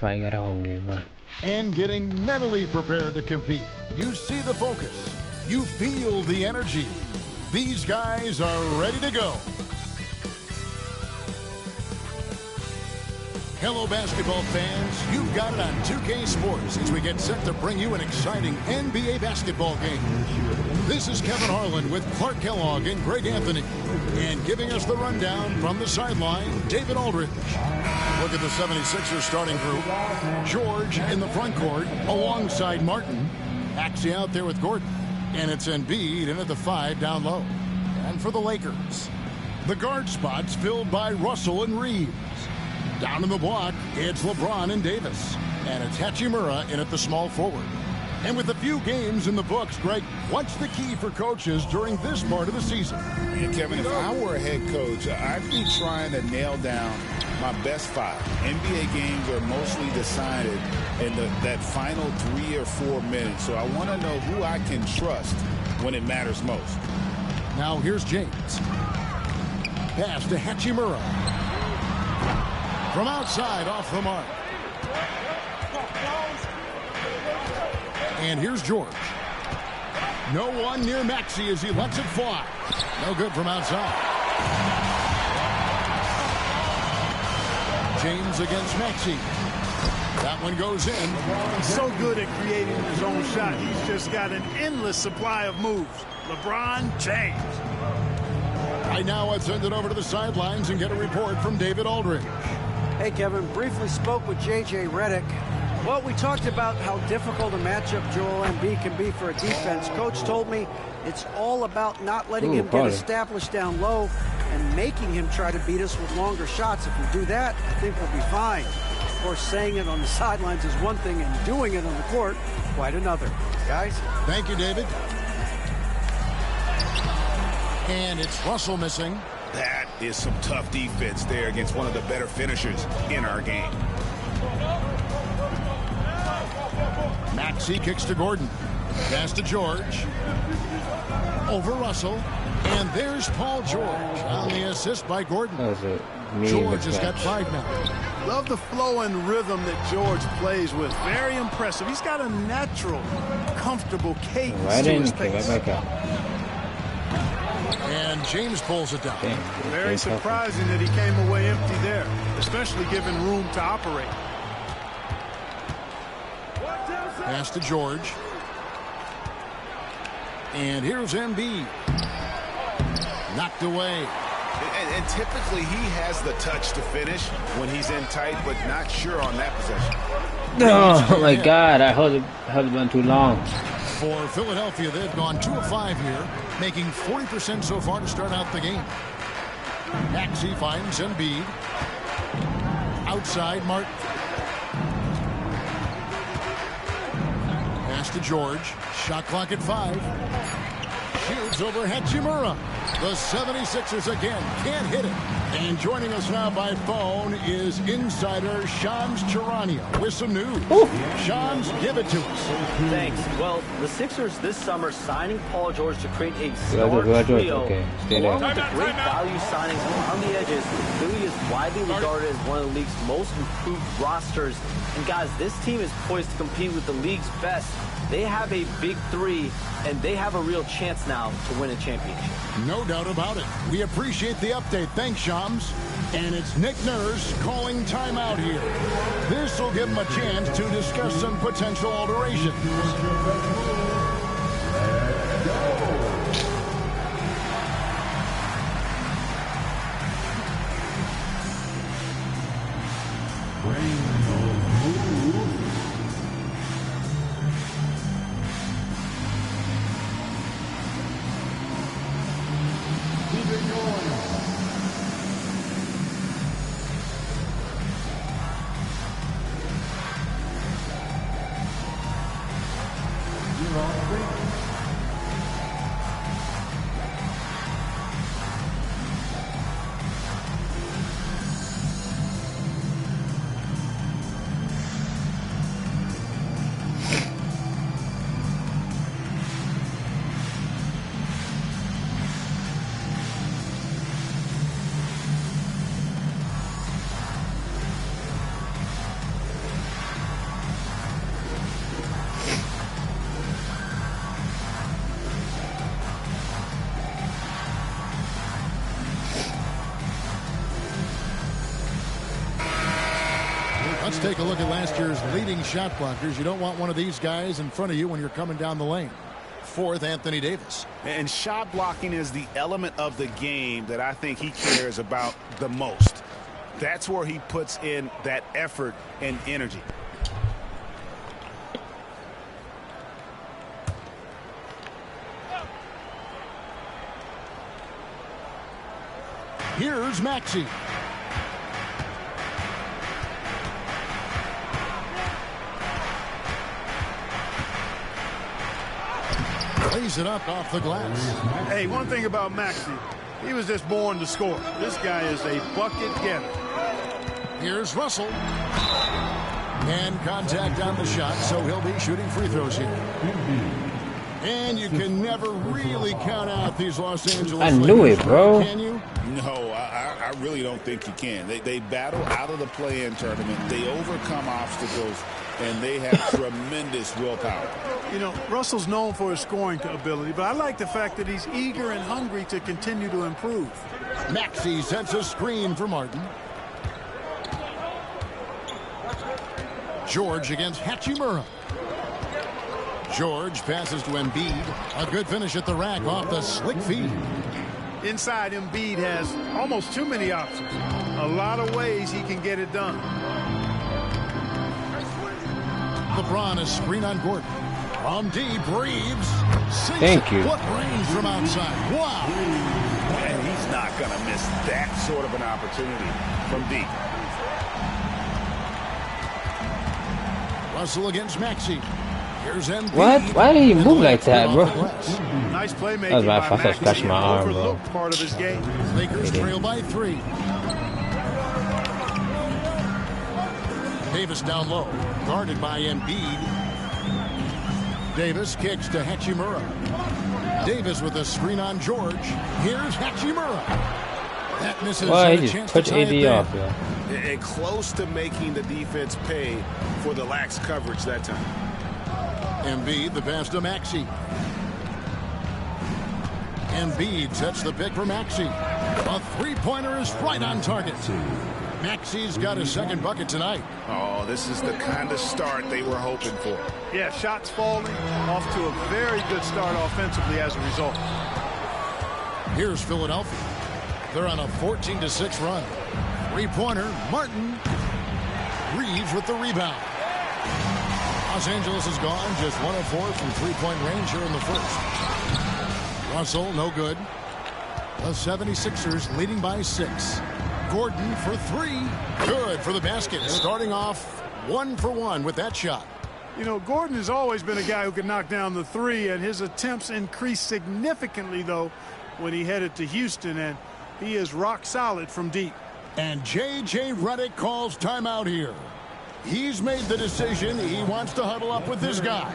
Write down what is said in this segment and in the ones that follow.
वगैरह होंगे। And getting mentally prepared to compete. You see the focus. You feel the energy. These guys are ready to go. Hello, basketball fans. You've got it on 2K Sports as we get set to bring you an exciting NBA basketball game. This is Kevin Harlan with Clark Kellogg and Greg Anthony. And giving us the rundown from the sideline, David Aldridge. Look at the 76ers starting group. George in the front court alongside Martin. Maxey out there with Gordon. And it's Embiid in at the 5 down low. And for the Lakers, the guard spots filled by Russell and Reeves. Down in the block, it's LeBron and Davis. And it's Hachimura in at the small forward. And with a few games in the books, Greg, what's the key for coaches during this part of the season? Yeah, Kevin, if I were a head coach, I'd be trying to nail down my best 5. NBA games are mostly decided in that final 3 or 4 minutes. So I want to know who I can trust when it matters most. Now here's James. Pass to Hachimura. From outside, off the mark. And here's George. No one near Maxey as he lets it fly. No good from outside. James against Maxey. That one goes in. So good at creating his own shot. He's just got an endless supply of moves. LeBron James. Right now, let's send it over to the sidelines and get a report from David Aldridge. Hey, Kevin, briefly spoke with J.J. Redick. Well, we talked about how difficult a matchup Joel Embiid can be for a defense. Coach told me it's all about not letting him get established down low and making him try to beat us with longer shots. If we do that, I think we'll be fine. Of course, saying it on the sidelines is one thing, and doing it on the court, quite another. Guys? Thank you, David. And it's Russell missing. That is some tough defense there against one of the better finishers in our game. Maxey kicks to Gordon. Pass to George. Over Russell. And there's Paul George on the assist by Gordon. George has got 5 now. Love the flow and rhythm that George plays with. Very impressive. He's got a natural, comfortable cadence to his pace. And James pulls it down. Very surprising that he came away empty there, especially given room to operate. Pass to George. And here's Embiid. Knocked away. And typically he has the touch to finish when he's in tight, but not sure on that possession. Oh my God, I held it went too long. For Philadelphia, they've gone 2 of 5 here, making 40% so far to start out the game. Maxey finds Embiid. Outside, Martin. Pass to George. Shot clock at 5. Shoots over Hachimura. The 76ers again can't hit it. And joining us now by phone is insider Shams Charania with some news. Shams, give it to us. Thanks. Well, the Sixers this summer signing Paul George to create a star trio, along with the great value signings on the edges, Philly is widely regarded as one of the league's most improved rosters. And guys, this team is poised to compete with the league's best. They have a big 3, and they have a real chance now to win a championship. No doubt about it. We appreciate the update. Thanks, Shams. And it's Nick Nurse calling timeout here. This will give him a chance to discuss some potential alterations. last year's leading shot blockers. You don't want one of these guys in front of you when you're coming down the lane. Fourth, Anthony Davis. And shot blocking is the element of the game that I think he cares about the most. That's where he puts in that effort and energy. Here's Maxey. Lays it up off the glass. Hey, one thing about Maxey, he was just born to score. This guy is a bucket getter. Here's Russell. And contact on the shot, so he'll be shooting free throws here. And you can never really count out these Los Angeles. I knew it, bro. Can you? No, I really don't think you can. They battle out of the play-in tournament. They overcome obstacles, and they have tremendous willpower. You know, Russell's known for his scoring ability, but I like the fact that he's eager and hungry to continue to improve. Maxey sets a screen for Martin. George against Hachimura. George passes to Embiid. A good finish at the rack off the slick feed. Inside, Embiid has almost too many options. A lot of ways he can get it done. LeBron is screen on Gordon. From deep, Reeves. Thank you. What range from outside. Wow. And he's not going to miss that sort of an opportunity from deep. Russell against Maxey. Here's Embiid. What? Why did he move like that, bro? Nice playmaking That was my by fault. I Maxey. scratched my arm, bro. Overlooked part of his game. Lakers trail by 3. Davis down low. Guarded by Embiid. Davis kicks to Hachimura. Davis with a screen on George. Here's Hachimura. That misses. Why he just puts AD off, yo. And close to making the defense pay for the lax coverage that time. Embiid, the pass to Maxey. Embiid sets the pick for Maxey. A three-pointer is right on target. Maxey's got his second bucket tonight. Oh, this is the kind of start they were hoping for. Yeah, shots falling, off to a very good start offensively as a result. Here's Philadelphia. They're on a 14-6 run. Three-pointer, Martin. Reeves with the rebound. Los Angeles is gone, just 1 of 4 from three-point range here in the first. Russell, no good. The 76ers leading by 6. Gordon for 3. Good for the basket. Starting off 1 for 1 with that shot. You know, Gordon has always been a guy who can knock down the 3, and his attempts increased significantly, though, when he headed to Houston, and he is rock solid from deep. And J.J. Redick calls timeout here. He's made the decision. He wants to huddle up with this guy.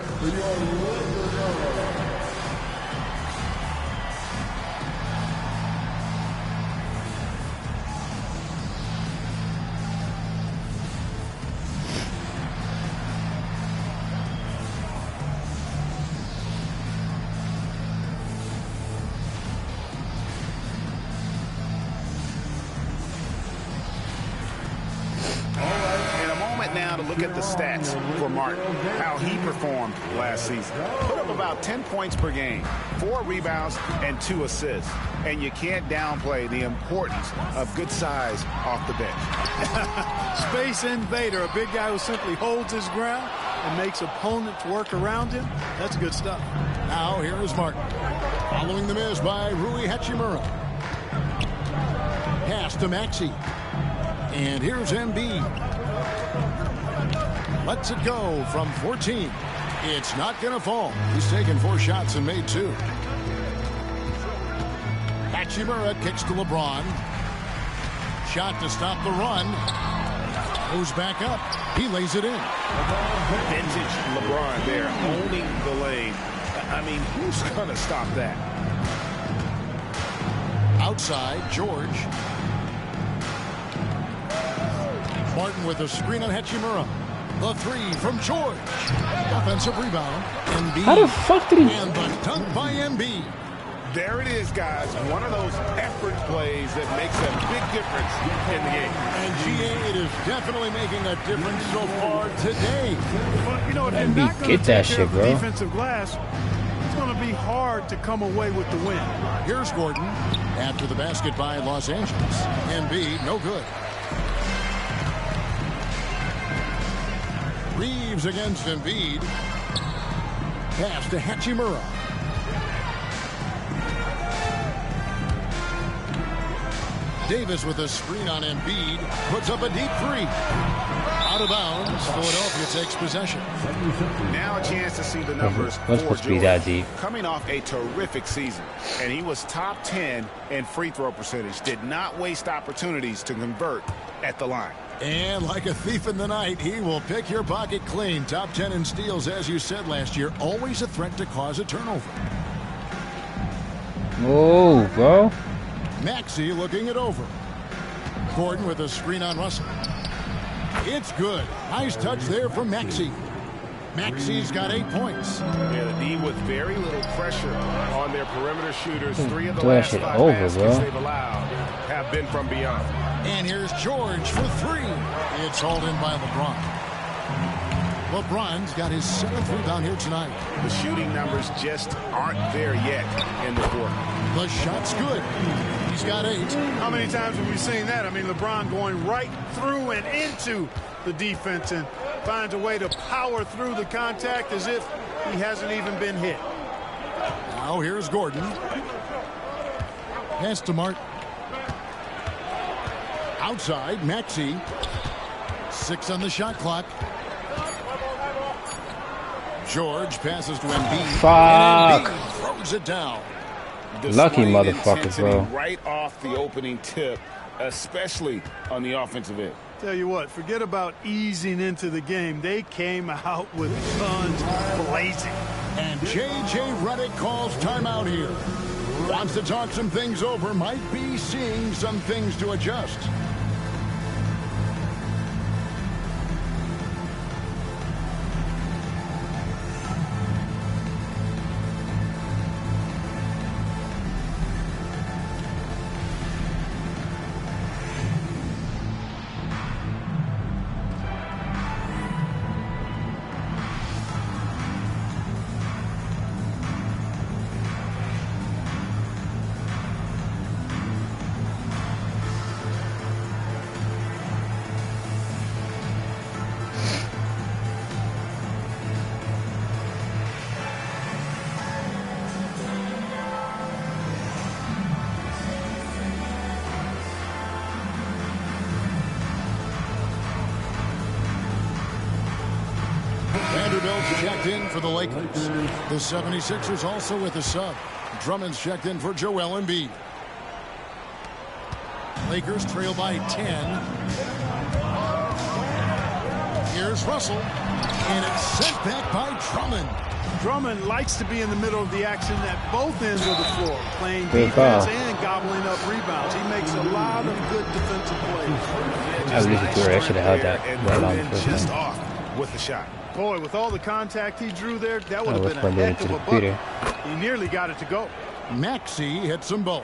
Look at the stats for Martin, how he performed last season. Put up about 10 points per game, 4 rebounds, and 2 assists. And you can't downplay the importance of good size off the bench. Space invader, a big guy who simply holds his ground and makes opponents work around him. That's good stuff. Now here is Martin. Following the miss by Rui Hachimura. Pass to Maxey. And here's Embiid. Lets it go from 14. It's not going to fall. He's taken 4 shots and made 2. Hachimura kicks to LeBron. Shot to stop the run. Goes back up. He lays it in. Vintage LeBron there, owning the lane. I mean, who's going to stop that? Outside, George. Martin with a screen on Hachimura. The 3 from George. Offensive rebound. Embiid. How the fuck did he? And the dunk by Embiid. There it is, guys. One of those effort plays that makes a big difference in the game. And GA, it is definitely making a difference so far today. But, you know, if you're MB, not going to get that take care shit, of the bro. defensive glass, it's going to be hard to come away with the win. Here's Gordon after the basket by Los Angeles. MB, no good. Reeves against Embiid. Pass to Hachimura. Davis with a screen on Embiid. Puts up a deep three. Out of bounds. Philadelphia takes possession. Now a chance to see the numbers What's for supposed to be that deep? Coming off a terrific season, and he was top 10 in free throw percentage. Did not waste opportunities to convert at the line. And like a thief in the night, he will pick your pocket clean. Top 10 in steals, as you said last year. Always a threat to cause a turnover. Oh, bro. Maxey looking it over. Gordon with a screen on Russell. It's good. Nice touch there from Maxey. Maxey's got 8 points. Yeah, the D with very little pressure on their perimeter shooters. 3 of the Throw that last shit 5 over, baskets bro. they've allowed have been from beyond. And here's George for 3. It's hauled in by LeBron. LeBron's got his 7th rebound here tonight. The shooting numbers just aren't there yet in the fourth. The shot's good. He's got 8. How many times have we seen that? I mean, LeBron going right through and into the defense and finds a way to power through the contact as if he hasn't even been hit. Now here's Gordon. Pass to Martin. Outside, Maxey. 6 on the shot clock. George passes to Embiid. Fuck. And Embiid throws it down. Lucky Displaying motherfucker, intensity bro. Right off the opening tip, especially on the offensive end. Tell you what, forget about easing into the game. They came out with guns blazing. And J.J. Redick calls timeout here. Wants to talk some things over. Might be seeing some things to adjust. Checked in for the Lakers. The 76ers also with a sub. Drummond's checked in for Joel Embiid. Lakers trail by 10. Here's Russell. And it's sent back by Drummond. Drummond likes to be in the middle of the action at both ends of the floor, playing Good defense foul. and gobbling up rebounds. He makes a lot of good defensive plays. I believe I should have held that And well on the Drummond first just one. off with the shot. Boy, with all the contact he drew there, that would I have was been a going to heck to of the a computer. bucket. He nearly got it to go. Maxey hits them both.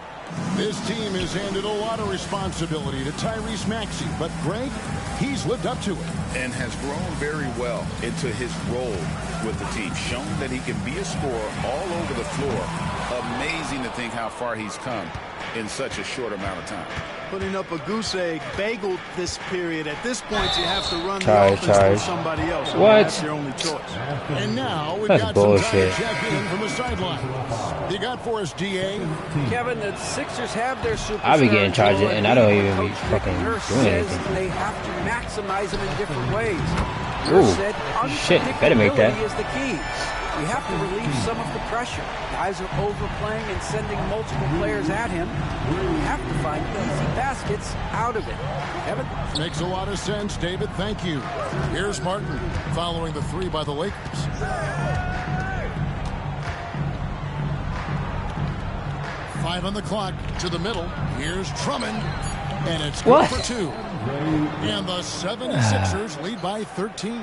This team has handed a lot of responsibility to Tyrese Maxey, but Greg, he's lived up to it. And has grown very well into his role with the team. Shown that he can be a scorer all over the floor. Amazing to think how far he's come in such a short amount of time. Putting up a goose egg, bagel this period. At this point, you have to run the Charge, offense charge. through somebody else. I mean, What? That's your only choice. And now we've That's got bullshit. some time to check in from the sideline. You got for us, DA. Kevin, the Sixers have their superstar. I be getting charged Joel and I don't Embiid. even be Coach fucking Nick Nurse doing says anything. they have to maximize them in different ways. Ooh, Nurse said shit, better make that. unpredictability is the key. We have to relieve some of the pressure. Guys are overplaying and sending multiple players at him. We have to find easy baskets out of it. Kevin? Makes a lot of sense, David. Thank you. Here's Martin following the 3 by the Lakers. Five on the clock to the middle. Here's Drummond. And it's good What? for 2. And the 76ers lead by 13.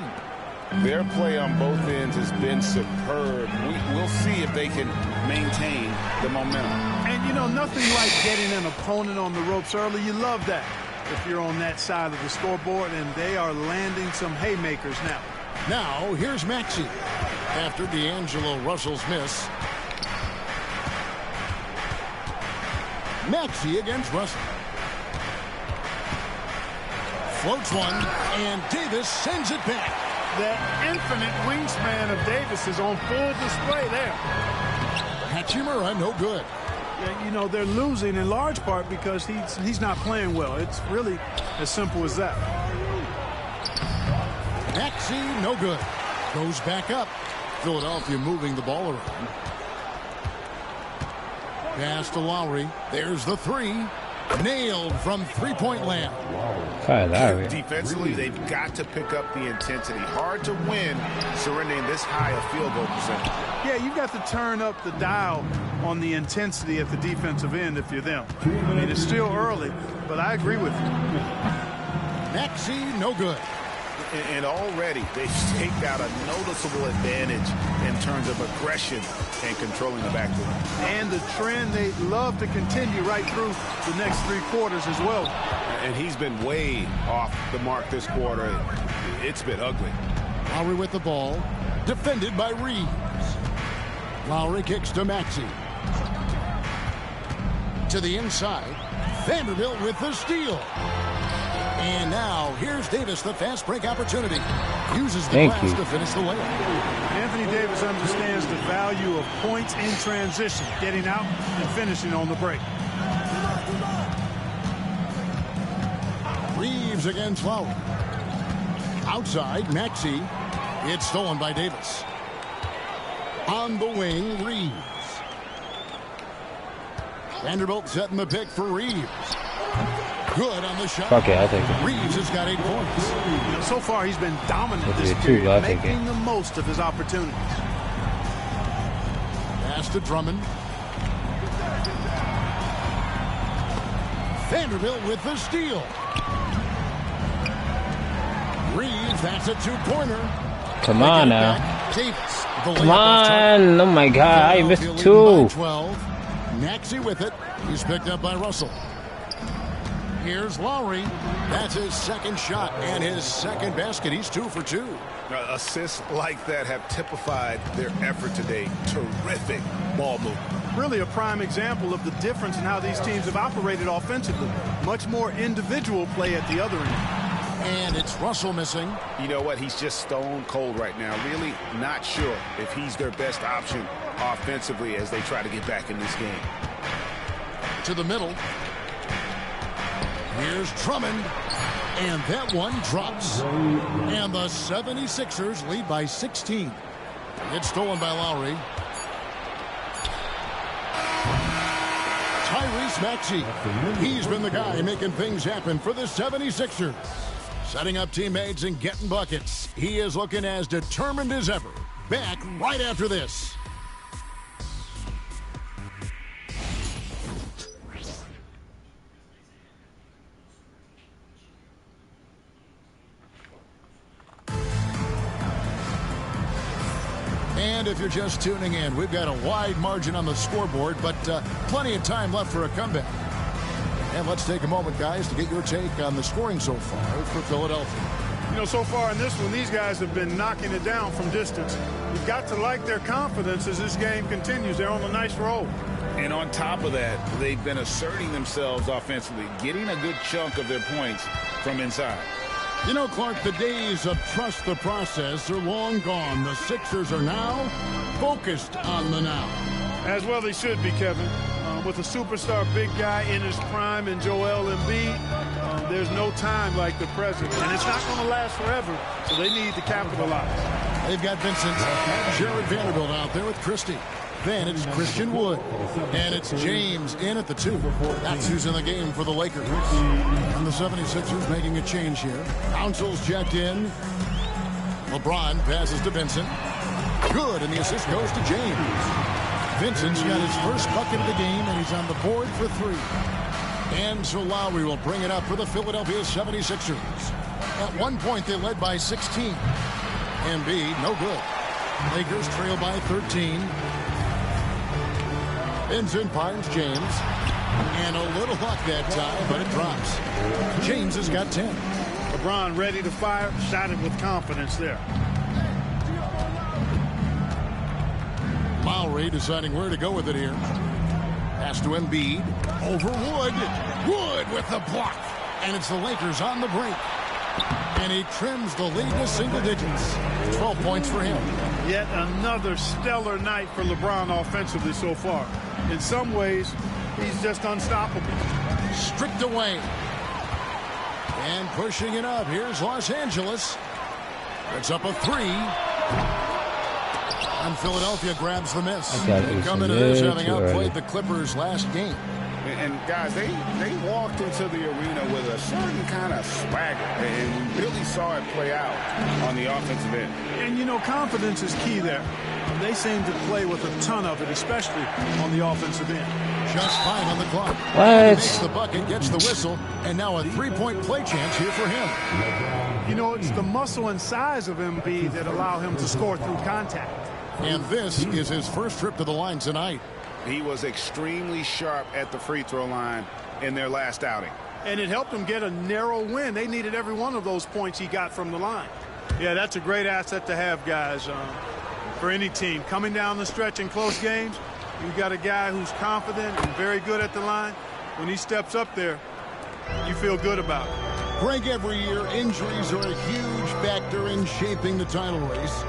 Their play on both ends has been superb. We'll see if they can maintain the momentum. And, you know, nothing like getting an opponent on the ropes early. You love that if you're on that side of the scoreboard, and they are landing some haymakers now. Now, here's Maxey after D'Angelo Russell's miss. Maxey against Russell. Floats one, and Davis sends it back. That infinite wingspan of Davis is on full display there. Hachimura, no good. Yeah, you know, they're losing in large part because he's not playing well. It's really as simple as that. Maxey, no good. Goes back up. Philadelphia moving the ball around. Pass to Lowry. There's the three. Nailed from three-point land. Defensively, they've got to pick up the intensity. Hard to win surrendering this high a field goal percentage. Yeah, you've got to turn up the dial on the intensity at the defensive end if you're them. I mean, it's still early, but I agree with you. Maxey, no good. And already they've staked out a noticeable advantage in terms of aggression and controlling the backcourt. And the trend they love to continue right through the next three quarters as well. And he's been way off the mark this quarter. It's been ugly. Lowry with the ball. Defended by Reeves. Lowry kicks to Maxey. To the inside. Vanderbilt with the steal. And now, here's Davis, the fast break opportunity. Uses the glass to finish the layup. Anthony Davis understands the value of points in transition, getting out and finishing on the break. Reeves against Lowry. Outside, Maxey. It's stolen by Davis. On the wing, Reeves. Vanderbilt setting the pick for Reeves. Good on the shot. Okay, I'll take it. Reeves has got 8 points. You know, so far, he's been dominant this period, making the most of his opportunities. Pass to Drummond. Vanderbilt with the steal. Reeves, that's a two-pointer. Come on now. Davis, come on. Oh, my God. I missed 2. 12. Maxey with it. He's picked up by Russell. Here's Lowry. That's his second shot and his second basket. He's 2 for 2. Assists like that have typified their effort today. Terrific ball movement. Really a prime example of the difference in how these teams have operated offensively. Much more individual play at the other end. And it's Russell missing. You know what? He's just stone cold right now. Really not sure if he's their best option offensively as they try to get back in this game. To the middle. Here's Drummond, and that one drops. And the 76ers lead by 16. It's stolen by Lowry. Tyrese Maxey. He's been the guy making things happen for the 76ers. Setting up teammates and getting buckets. He is looking as determined as ever. Back right after this. And if you're just tuning in, we've got a wide margin on the scoreboard, but plenty of time left for a comeback. And let's take a moment, guys, to get your take on the scoring so far for Philadelphia. You know, so far in this one, these guys have been knocking it down from distance. You've got to like their confidence as this game continues. They're on a nice roll. And on top of that, they've been asserting themselves offensively, getting a good chunk of their points from inside. You know, Clark, the days of trust the process are long gone. The Sixers are now focused on the now. As well they should be, Kevin. With a superstar big guy in his prime in Joel Embiid, there's no time like the present. And it's not going to last forever, so they need to capitalize. They've got Vincent, Jared Vanderbilt out there with Christie. Then it's Christian Wood. And it's James in at the 2. That's who's in the game for the Lakers. And the 76ers making a change here. Council's checked in. LeBron passes to Vincent. Good, and the assist goes to James. Vincent's got his first bucket of the game, and he's on the board for 3. And so Lowry will bring it up for the Philadelphia 76ers. At one point, they led by 16. Embiid, no good. Lakers trail by 13. Vincent finds James. And a little luck that time, but it drops. James has got 10. LeBron ready to fire, shot it with confidence there. Lowry deciding where to go with it here. Pass to Embiid. Over Wood. Wood with the block. And it's the Lakers on the break. And he trims the lead to single digits. 12 points for him. Yet another stellar night for LeBron offensively so far. In some ways, he's just unstoppable. Stripped away. And pushing it up. Here's Los Angeles. It's up a 3. And Philadelphia grabs the miss. They come into this having outplayed the Clippers last game. And guys, they walked into the arena with a certain kind of swagger, and we really saw it play out on the offensive end. And, you know, confidence is key there. They seem to play with a ton of it, especially on the offensive end. Just 5 on the clock. What? He makes the bucket, gets the whistle, and now a 3-point play chance here for him. You know, it's the muscle and size of Embiid that allow him to score through contact. And this is his first trip to the line tonight. He was extremely sharp at the free throw line in their last outing. And it helped them get a narrow win. They needed every one of those points he got from the line. Yeah, that's a great asset to have, guys, for any team. Coming down the stretch in close games, you got a guy who's confident and very good at the line. When he steps up there, you feel good about it. Greg, every year, injuries are a huge factor in shaping the title race.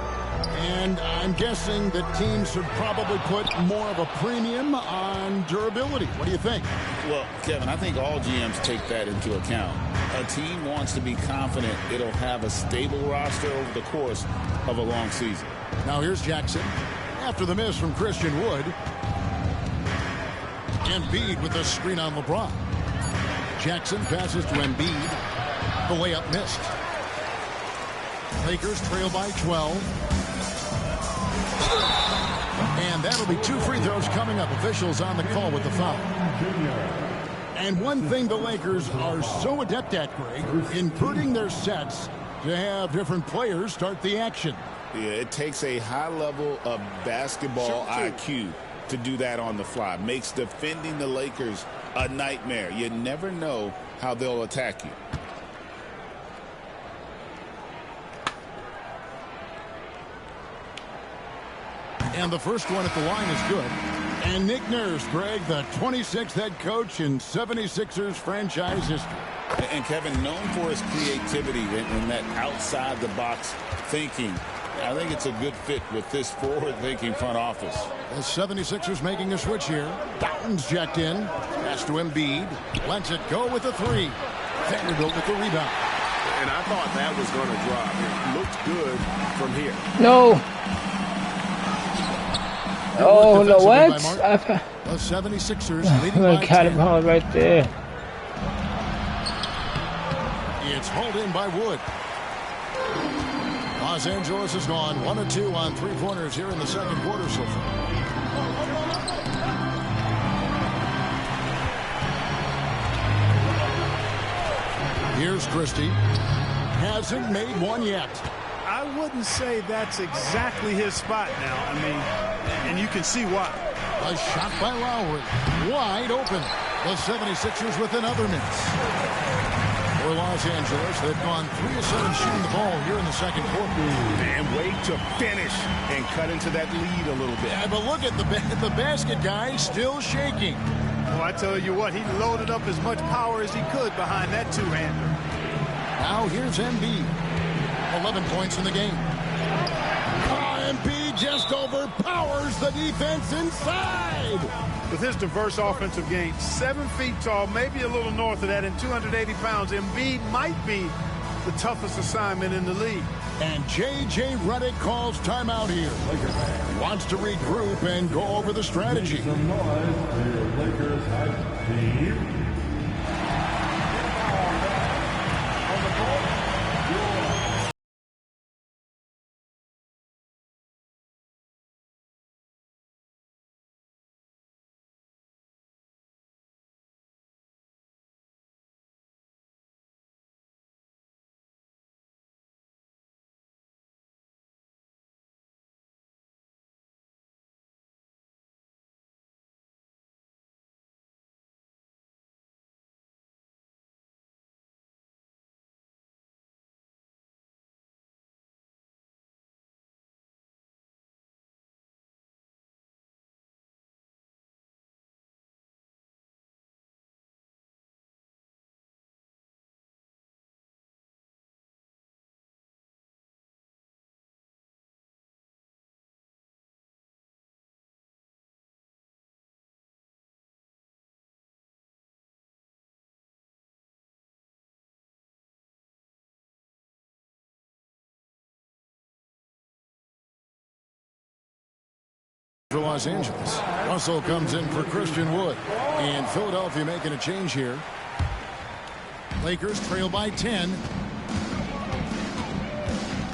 And I'm guessing that teams should probably put more of a premium on durability. What do you think? Well, Kevin, I think all GMs take that into account. A team wants to be confident it'll have a stable roster over the course of a long season. Now here's Jackson. After the miss from Christian Wood. Embiid with the screen on LeBron. Jackson passes to Embiid. The layup missed. Lakers trail by 12. And that'll be 2 free throws coming up. Officials on the call with the foul. And one thing the Lakers are so adept at, Greg, inverting their sets to have different players start the action. Yeah, it takes a high level of basketball IQ to do that on the fly. Makes defending the Lakers a nightmare. You never know how they'll attack you. And the first one at the line is good. And Nick Nurse, Greg, the 26th head coach in 76ers franchise history. And Kevin, known for his creativity and that outside-the-box thinking. I think it's a good fit with this forward-thinking front office. The 76ers making a switch here. Fountain's checked in. Pass to Embiid. Lets it go with the 3. Vanderbilt with the rebound. And I thought that was going to drop. It looked good from here. No. Oh, no, what? The 76ers leading by 10. Got him all right there. It's hauled in by Wood. Los Angeles has gone 1 of 2 on 3-pointers here in the second quarter so far. Here's Christie. Hasn't made one yet. I wouldn't say that's exactly his spot now. I mean, and you can see why. A shot by Lowry. Wide open. The 76ers with another miss. For Los Angeles, they've gone 3 of 7 shooting the ball here in the second quarter. And wait to finish and cut into that lead a little bit. Yeah, but look at the basket guy still shaking. Well, I tell you what, he loaded up as much power as he could behind that two-hander. Now here's Embiid. 11 points in the game. Embiid just overpowers the defense inside. With his diverse offensive game, 7 feet tall, maybe a little north of that, and 280 pounds, Embiid might be the toughest assignment in the league. And J.J. Redick calls timeout here. Wants to regroup and go over the strategy. for Los Angeles. Russell comes in for Christian Wood. And Philadelphia making a change here. Lakers trail by 10.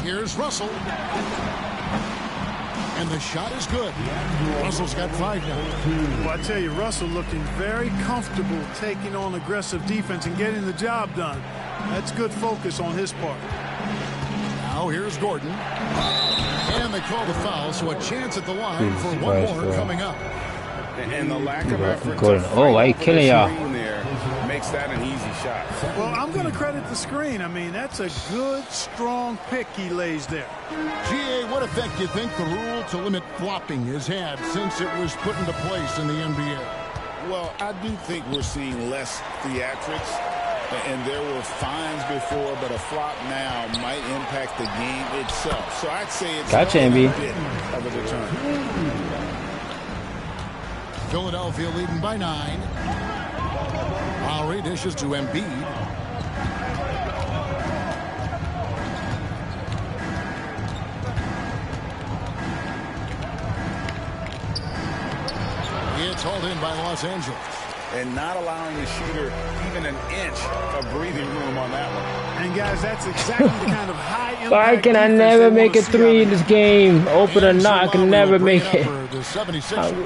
Here's Russell. And the shot is good. Russell's got 5 now. Well, I tell you, Russell looking very comfortable taking on aggressive defense and getting the job done. That's good focus on his part. Now here's Gordon. And they call the foul, so a chance at the line for one more coming up. And the lack of effort Gordon. Oh, why are you killing y'all? there makes that an easy shot. Well, I'm going to credit the screen. I mean, that's a good, strong pick he lays there. GA, what effect do you think the rule to limit flopping has had since it was put into place in the NBA? Well, I do think we're seeing less theatrics, and there were fines before, but a flop now might impact the game itself. So I'd say it's gotcha, a MB. bit of a deterrent. Philadelphia leading by 9. Lowry dishes to Embiid. It's hauled in by Los Angeles. And not allowing the shooter even an inch of breathing room on that one. And guys, that's exactly the kind of high impact. Why can I never make a 3 in this game? Open or not, I can never make it.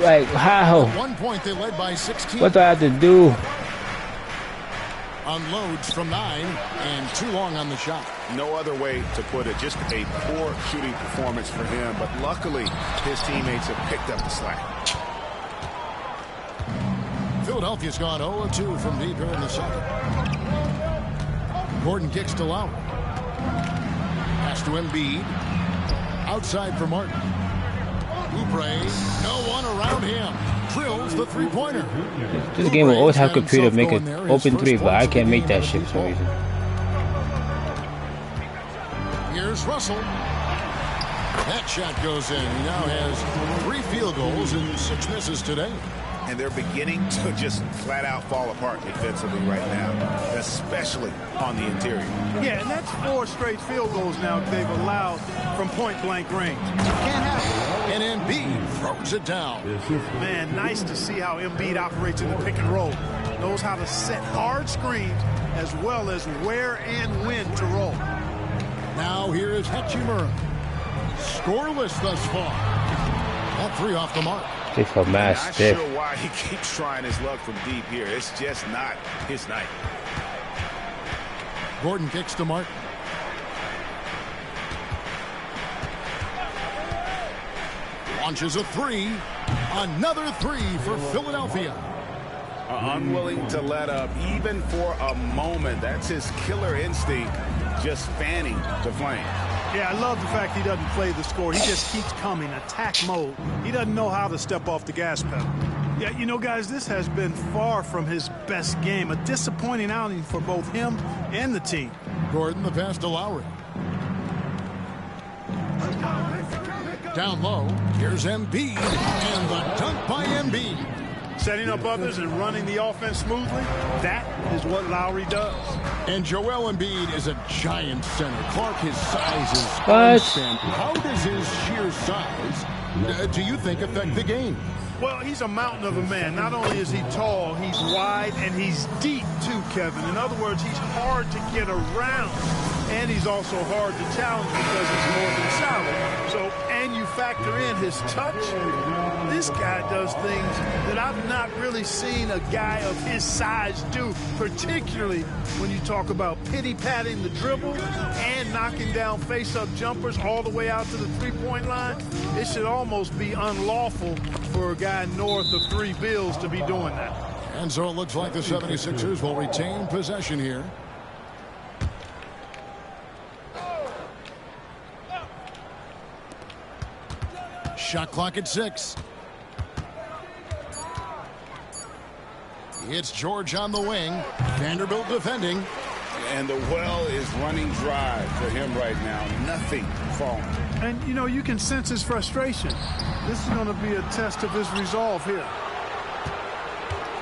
Like, how? At one point they led by 16. What do I have to do? Unloads from 9 and too long on the shot. No other way to put it. Just a poor shooting performance for him. But luckily, his teammates have picked up the slack. Philadelphia's gone 0-2 from deep here in the second. Gordon kicks to Lowry. Pass to Embiid. Outside for Martin. Oubre. No one around him. Drills the three-pointer. This game will always have computer make an open 3, but I can't make that shit for some reason. Here's Russell. That shot goes in. He now has 3 field goals and 6 misses today. And they're beginning to just flat out fall apart defensively right now, especially on the interior. Yeah, and that's 4 straight field goals now they've allowed from point-blank range. Can't happen. And Embiid throws it down. Man, nice to see how Embiid operates in the pick and roll. Knows how to set hard screens as well as where and when to roll. Now here is Hachimura. Scoreless thus far. That 3 off the mark. Not sure why he keeps trying his luck from deep here. It's just not his night. Gordon kicks to Martin. Launches a 3. Another 3 for Philadelphia. Unwilling to let up even for a moment. That's his killer instinct, just fanning the flame. Yeah, I love the fact he doesn't play the score. He just keeps coming, attack mode. He doesn't know how to step off the gas pedal. Yeah, you know, guys, this has been far from his best game. A disappointing outing for both him and the team. Gordon, the pass to Lowry. Down low, here's Embiid, and the dunk by Embiid. Setting up others and running the offense smoothly, that is what Lowry does. And Joel Embiid is a giant center. Clark, his size is constant. How does his sheer size, do you think, affect the game? Well, he's a mountain of a man. Not only is he tall, he's wide, and he's deep, too, Kevin. In other words, he's hard to get around. And he's also hard to challenge because he's more than solid. So, and you factor in his touch. This guy does things that I've not really seen a guy of his size do, particularly when you talk about pity-patting the dribble and knocking down face-up jumpers all the way out to the three-point line. It should almost be unlawful for a guy north of $3 billion to be doing that. And so it looks like the 76ers will retain possession here. Shot clock at 6. It's George on the wing. Vanderbilt defending. And the well is running dry for him right now. Nothing falling. And, you know, you can sense his frustration. This is going to be a test of his resolve here.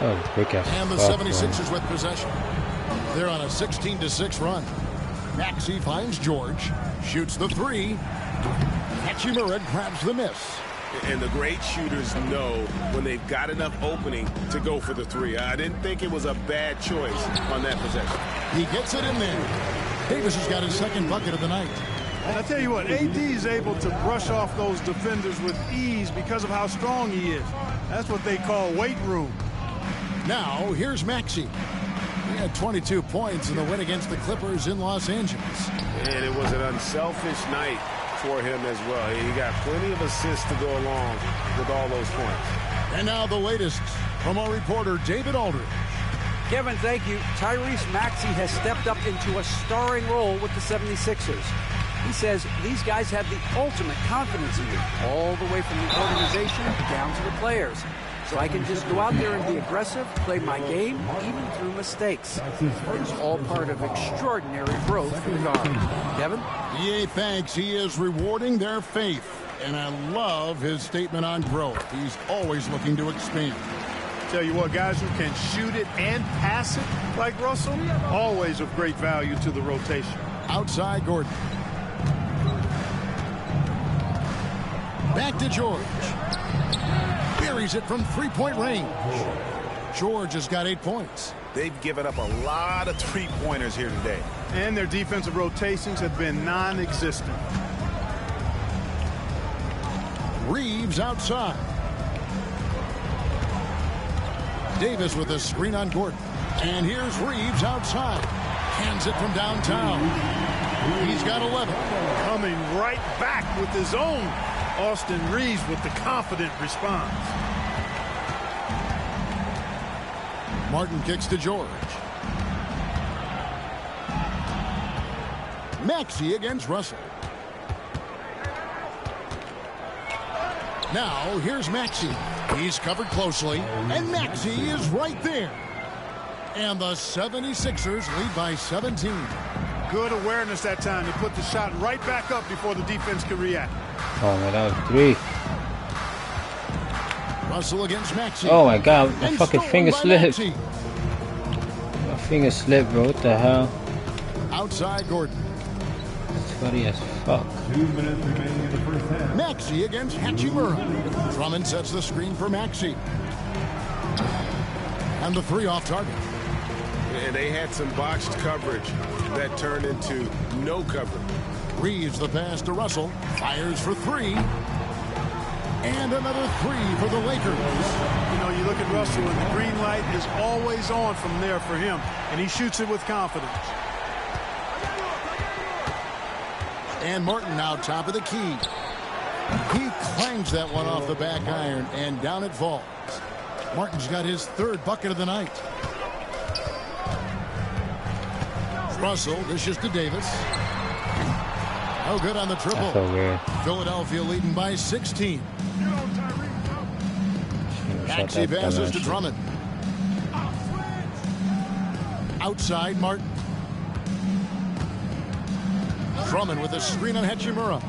Oh, quick ass. And the 76ers with possession. They're on a 16-6 run. Maxey finds George. Shoots the 3. Hachimura grabs the miss. And the great shooters know when they've got enough opening to go for the three. I didn't think it was a bad choice on that possession. He gets it in there. Davis has got his second bucket of the night. And I tell you what, AD is able to brush off those defenders with ease because of how strong he is. That's what they call weight room. Now, here's Maxey. He had 22 points in the win against the Clippers in Los Angeles. And it was an unselfish night for him as well. He got plenty of assists to go along with all those points. And now the latest from our reporter, David Aldridge. Kevin, thank you. Tyrese Maxey has stepped up into a starring role with the 76ers. He says these guys have the ultimate confidence in me, all the way from the organization down to the players. So I can just go out there and be aggressive, play my game, even through mistakes. It's all part of extraordinary growth for the guard. Kevin? EA thanks. He is rewarding their faith. And I love his statement on growth. He's always looking to expand. Tell you what, guys who can shoot it and pass it like Russell, always of great value to the rotation. Outside Gordon. Back to George. Buries it from three-point range. George has got 8 points. They've given up a lot of three-pointers here today. And their defensive rotations have been non-existent. Reeves outside. Davis with a screen on Gordon. And here's Reeves outside. Hands it from downtown. He's got 11. Coming right back with his own. Austin Reeves with the confident response. Martin kicks to George. Maxey against Russell. Now, here's Maxey. He's covered closely, and Maxey is right there. And the 76ers lead by 17. Good awareness that time to put the shot right back up before the defense could react. Oh man, that was 3. Russell against Maxey. Oh my god, my And fucking stolen finger by slipped. Maxey. My finger slipped, bro. What the hell? Outside Gordon. Sweaty as fuck. 2 minutes remaining in the first half. Maxey against Hachimura. Drummond sets the screen for Maxey. And the 3 off target. And they had some botched coverage that turned into no coverage. Reeves the pass to Russell. Fires for 3. And another 3 for the Lakers. You know, you look at Russell and the green light is always on from there for him. And he shoots it with confidence. And Martin now top of the key. He clangs that one off the back iron, and down it falls. Martin's got his 3rd bucket of the night. Russell dishes to Davis. No good on the triple. That's so weird. Philadelphia leading by 16. Maxey passes to Drummond. Outside Martin. Drummond with a screen on Hachimura.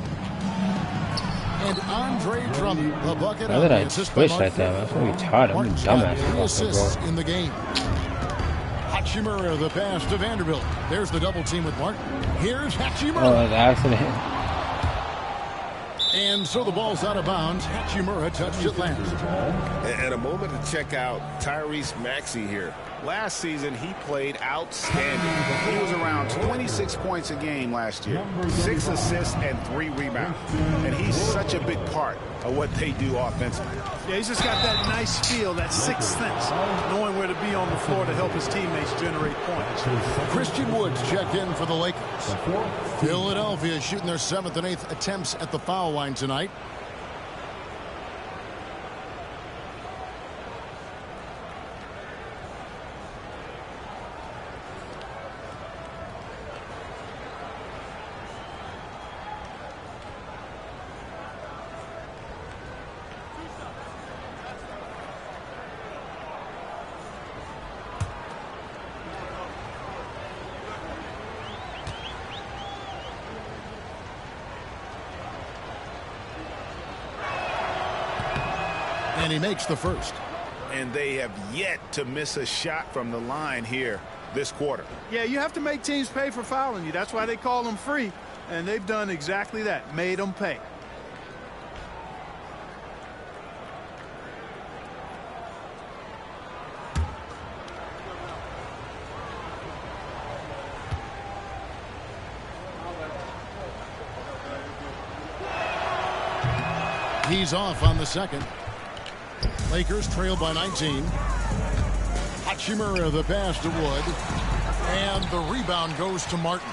And Andre Drummond, the bucket. Why did I switch like that? I'm so retarded. I'm a dumbass. 3 assists Bro. in the game. Hachimura the pass to Vanderbilt. There's the double team with Martin. Here's Hachimura. Oh, an accident. And so the ball's out of bounds. Hachimura touched it last. And a moment to check out Tyrese Maxey here. Last season, he played outstanding. He was around 26 points a game last year, 6 assists and 3 rebounds. And he's such a big part of what they do offensively. Yeah, he's just got that nice feel, that sixth sense, knowing where to be on the floor to help his teammates generate points. Christian Woods checked in for the Lakers. Philadelphia shooting their 7th and 8th attempts at the foul line tonight. And he makes the first. And they have yet to miss a shot from the line here this quarter. Yeah, you have to make teams pay for fouling you. That's why they call them free. And they've done exactly that, made them pay. He's off on the second. Lakers trail by 19. Hachimura the pass to Wood. And the rebound goes to Martin.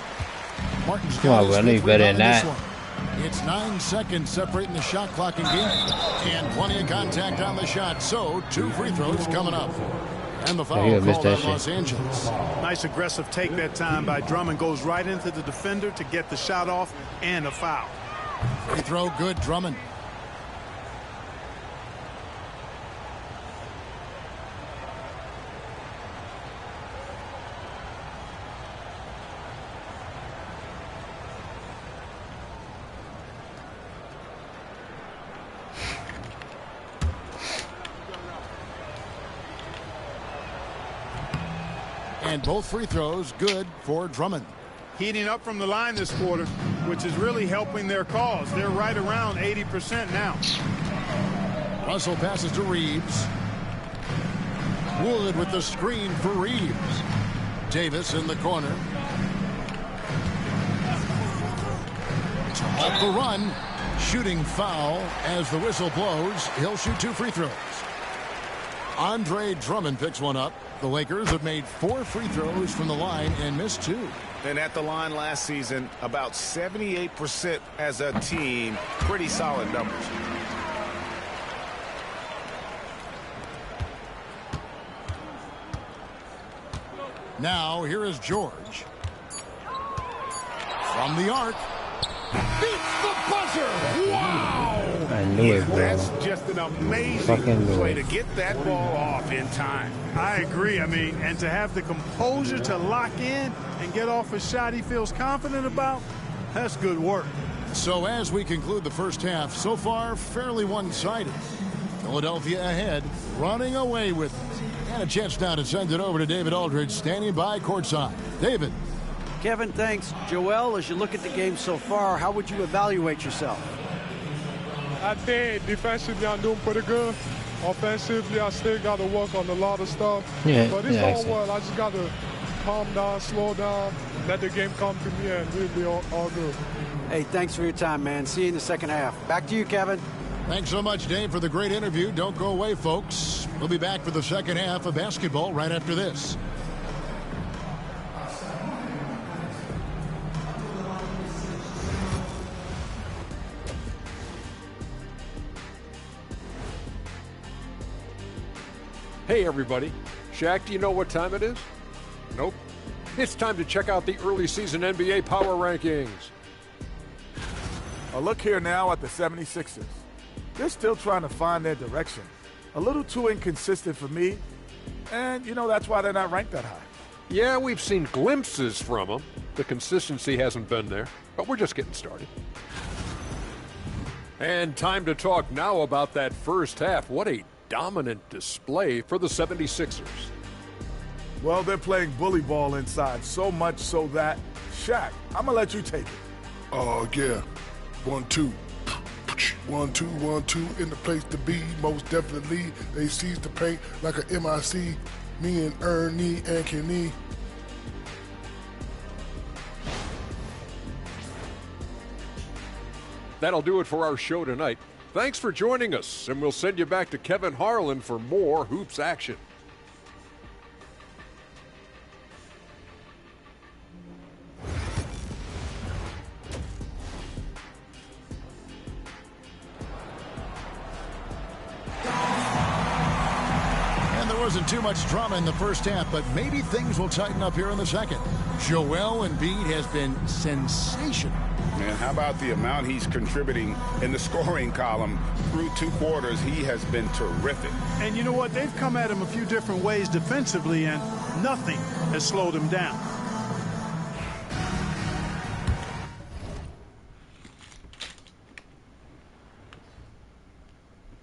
Martin's got his fifth rebound in this one. It's 9 seconds separating the shot clock and game. And plenty of contact on the shot. So 2 free throws coming up. And the foul called on Los Angeles. Nice aggressive take that time by Drummond. Goes right into the defender to get the shot off and a foul. Free throw good, Drummond. And both free throws good for Drummond. Heating up from the line this quarter, which is really helping their cause. They're right around 80% now. Russell passes to Reeves. Wood with the screen for Reeves. Davis in the corner. To halt the run. Shooting foul as the whistle blows. He'll shoot 2 free throws. Andre Drummond picks one up. The Lakers have made 4 free throws from the line and missed 2. And at the line last season, about 78% as a team. Pretty solid numbers. Now here is George. From the arc. Beats the buzzer. Wow. I knew it, bro. That's just an amazing play to get that ball off in time. I agree. I mean, and to have the composure to lock in and get off a shot he feels confident about, that's good work. So as we conclude the first half, so far fairly one-sided. Philadelphia ahead, running away with it. And a chance now to send it over to David Aldridge, standing by courtside. David. Kevin, thanks. Joel, as you look at the game so far, how would you evaluate yourself? I think defensively I'm doing pretty good. Offensively, I still got to work on a lot of stuff. Yeah, but it's all well. I just got to calm down, slow down, let the game come to me, and we'll be all good. Hey, thanks for your time, man. See you in the second half. Back to you, Kevin. Thanks so much, Dave, for the great interview. Don't go away, folks. We'll be back for the second half of basketball right after this. Hey everybody, Shaq, do you know what time it is? Nope. It's time to check out the early season NBA power rankings. A look here now at the 76ers. They're still trying to find their direction. A little too inconsistent for me, and you know that's why they're not ranked that high. Yeah, we've seen glimpses from them. The consistency hasn't been there, but we're just getting started. And time to talk now about that first half. What a dominant display for the 76ers. Well, they're playing bully ball inside, so much so that, Shaq, I'm going to let you take it. Oh, yeah. 1-2. 1-2, 1-2 in the place to be. Most definitely, they seize the paint like a MIC. Me and Ernie and Kenny. That'll do it for our show tonight. Thanks for joining us, and we'll send you back to Kevin Harlan for more hoops action. And there wasn't too much drama in the first half, but maybe things will tighten up here in the second. Joel Embiid has been sensational. Man, how about the amount he's contributing in the scoring column through 2 quarters? He has been terrific. And you know what? They've come at him a few different ways defensively, and nothing has slowed him down.